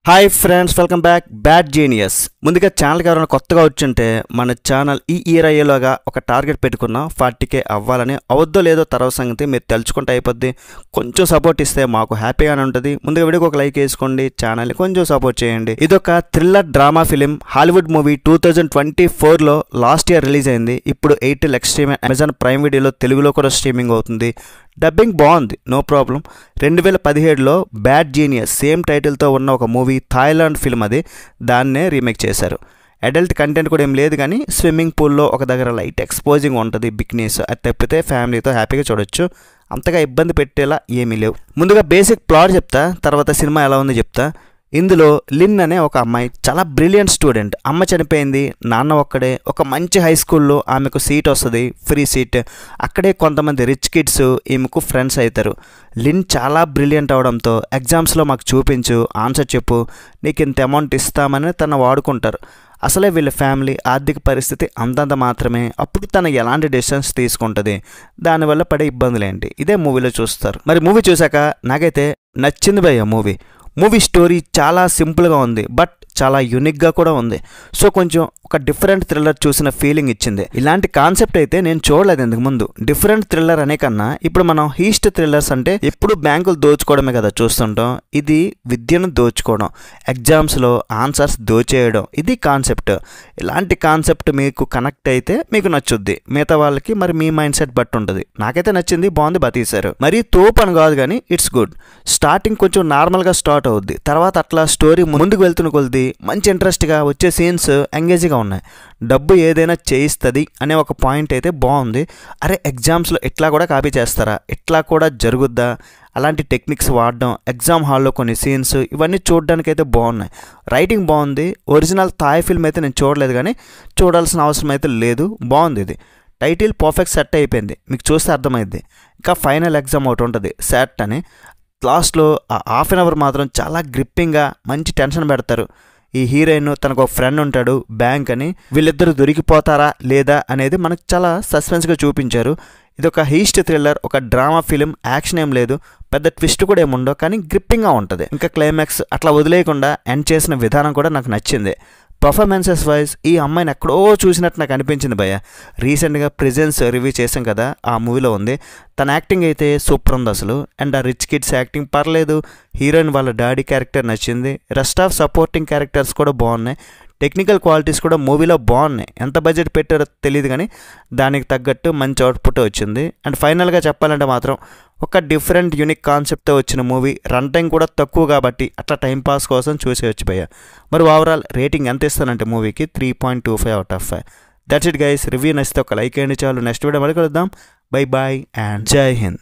Hi friends, welcome back. Bad genius. ముందుగా ఛానల్కి ఎవరైనా కొత్తగా వచ్చుంటే మన ఛానల్ ఈ ఇయర్ అయ్యేలోగా ఒక టార్గెట్ పెట్టుకున్నాం 40K అవ్వాలని. అవద్దో లేదో తర్వాత సంగతి మీరు తెలుసుకుంటే అయిపోద్ది. కొంచెం సపోర్ట్ ఇస్తే మాకు హ్యాపీగానే ఉంటుంది. ముందుగా వీడియోకి ఒక లైక్ వేసుకోండి, ఛానల్ని కొంచెం సపోర్ట్ చేయండి. ఇదొక thriller drama film. Hollywood movie 2024లో లాస్ట్ ఇయర్ రిలీజ్ అయింది. ఇప్పుడు ఎయిర్టెల్ ఎక్స్ట్రీమ్ అమెజాన్ ప్రైమ్ వీడియోలో తెలుగులో కూడా స్ట్రీమింగ్ అవుతుంది. డబ్బింగ్ బాగుంది, నో ప్రాబ్లం. 2017లో బ్యాడ్ జీనియస్ సేమ్ టైటిల్తో ఉన్న ఒక మూవీ, థాయిలాండ్ ఫిల్మ్ అది, దాన్నే రీమేక్ చేశారు. అడల్ట్ కంటెంట్ కూడా ఏం లేదు, కానీ స్విమ్మింగ్ పూల్లో ఒక దగ్గర లైట్ ఎక్స్పోజింగ్ ఉంటుంది, బిక్నీస్. అది తప్పితే ఫ్యామిలీతో హ్యాపీగా చూడొచ్చు. అంతగా ఇబ్బంది పెట్టేలా ఏమీ లేవు. ముందుగా బేసిక్ ప్లాట్ చెప్తా, తర్వాత సినిమా ఎలా ఉందో చెప్తా. ఇందులో లిన్ అనే ఒక అమ్మాయి చాలా బ్రిలియంట్ స్టూడెంట్. అమ్మ చనిపోయింది, నాన్న ఒక్కడే. ఒక మంచి హై స్కూల్లో ఆమెకు సీట్ వస్తుంది, ఫ్రీ సీట్. అక్కడే కొంతమంది రిచ్ కిడ్స్ ఈమెకు ఫ్రెండ్స్ అవుతారు. లిన్ చాలా బ్రిలియంట్ అవడంతో ఎగ్జామ్స్లో మాకు చూపించు, ఆన్సర్ చెప్పు, నీకు ఇంత అమౌంట్ ఇస్తామని తను వాడుకుంటారు. అసలే వీళ్ళ ఫ్యామిలీ ఆర్థిక పరిస్థితి అంతంత మాత్రమే. అప్పుడు తను ఎలాంటి డెసిషన్స్ తీసుకుంటుంది, దానివల్ల పడే ఇబ్బందులు ఏంటి, ఇదే మూవీలో చూస్తారు. మరి మూవీ చూశాక నాకైతే నచ్చింది భయ్య. మూవీ స్టోరీ చాలా సింపుల్గా ఉంది, బట్ చాలా యూనిక్గా కూడా ఉంది. సో కొంచెం ఒక డిఫరెంట్ థ్రిల్లర్ చూసిన ఫీలింగ్ ఇచ్చింది. ఇలాంటి కాన్సెప్ట్ అయితే నేను చూడలేదు ఇంతకు ముందు. డిఫరెంట్ థ్రిల్లర్ అనే కన్నా ఇప్పుడు మనం హీస్ట్ థ్రిల్లర్స్ అంటే ఎప్పుడు బ్యాంకులు దోచుకోవడమే కదా చూస్తుంటాం. ఇది విద్యను దోచుకోవడం, ఎగ్జామ్స్లో ఆన్సర్స్ దోచేయడం, ఇది కాన్సెప్ట్. ఇలాంటి కాన్సెప్ట్ మీకు కనెక్ట్ అయితే మీకు నచ్చుద్ది. మిగతా వాళ్ళకి మరి మీ మైండ్ సెట్ బట్టి ఉంటుంది. నాకైతే నచ్చింది, బాగుంది, బతీశారు. మరి తోపు అని కాదు, కానీ ఇట్స్ గుడ్. స్టార్టింగ్ కొంచెం నార్మల్గా స్టార్ట్ అవుద్ది, తర్వాత అట్లా స్టోరీ ముందుకు వెళ్తున్న కొద్ది మంచి ఇంట్రెస్ట్గా వచ్చే సీన్స్ ఎంగేజ్గా ఉన్నాయి. డబ్బు ఏదైనా చేయిస్తుంది అనే ఒక పాయింట్ అయితే బాగుంది. అరే ఎగ్జామ్స్లో ఇట్లా కూడా కాపీ చేస్తారా, ఇట్లా కూడా జరుగుద్దా, అలాంటి టెక్నిక్స్ వాడడం, ఎగ్జామ్ హాల్లో కొన్ని సీన్స్, ఇవన్నీ చూడడానికి అయితే బాగున్నాయి. రైటింగ్ బాగుంది. ఒరిజినల్ థాయ్ ఫిల్మ్ అయితే నేను చూడలేదు, కానీ చూడాల్సిన అవసరం అయితే లేదు. బాగుంది. ఇది టైటిల్ పర్ఫెక్ట్ సెట్ అయిపోయింది, మీకు చూస్తే అర్థమైంది. ఇంకా ఫైనల్ ఎగ్జామ్ ఒకటి ఉంటుంది, సెట్ అని. లాస్ట్లో ఆ హాఫ్ అన్ అవర్ మాత్రం చాలా గ్రిప్పింగ్గా మంచి టెన్షన్ పెడతారు. ఈ హీరోయిన్, తనకు ఒక ఫ్రెండ్ ఉంటాడు బ్యాంక్ అని, వీళ్ళిద్దరూ దొరికిపోతారా లేదా అనేది మనకు చాలా సస్పెన్స్గా చూపించారు. ఇది ఒక హీస్ట్ థ్రిల్లర్, ఒక డ్రామా ఫిలిం. యాక్షన్ ఏం లేదు, పెద్ద ట్విస్ట్ కూడా ఏముండవు, కానీ గ్రిప్పింగ్గా ఉంటుంది. ఇంకా క్లైమాక్స్ అట్లా వదిలేయకుండా ఎండ్ చేసిన విధానం కూడా నాకు నచ్చింది. పర్ఫార్మెన్సెస్ వైజ్ ఈ అమ్మాయిని ఎక్కడో చూసినట్టు నాకు అనిపించింది భయ్య. రీసెంట్గా ప్రెజెన్స్ రివ్యూ చేసాం కదా, ఆ మూవీలో ఉంది. తన యాక్టింగ్ అయితే సూపర్ ఉంది అసలు. అండ్ ఆ రిచ్ కిడ్స్ యాక్టింగ్ పర్లేదు. హీరోయిన్ వాళ్ళ డాడీ క్యారెక్టర్ నచ్చింది. రెస్ట్ ఆఫ్ సపోర్టింగ్ క్యారెక్టర్స్ కూడా బాగున్నాయి. టెక్నికల్ క్వాలిటీస్ కూడా మూవీలో బాగున్నాయి. ఎంత బడ్జెట్ పెట్టారో తెలియదు, కానీ దానికి తగ్గట్టు మంచి అవుట్పుట్ వచ్చింది. అండ్ ఫైనల్గా చెప్పాలంటే మాత్రం ఒక డిఫరెంట్ యూనిక్ కాన్సెప్ట్తో వచ్చిన మూవీ. రన్ టైం కూడా తక్కువ కాబట్టి అట్లా టైంపాస్ కోసం చూసేయచ్చు భయ్య. మరి ఓవరాల్ రేటింగ్ ఎంత ఇస్తానంటే మూవీకి 3.25 out of 5. That's it guys. Review నచ్చితే ఒక లైక్ వేయండి చాలు. నెక్స్ట్ వీడియో మళ్ళీ కలుద్దాం. బై బాయ్ అండ్ జై హింద్.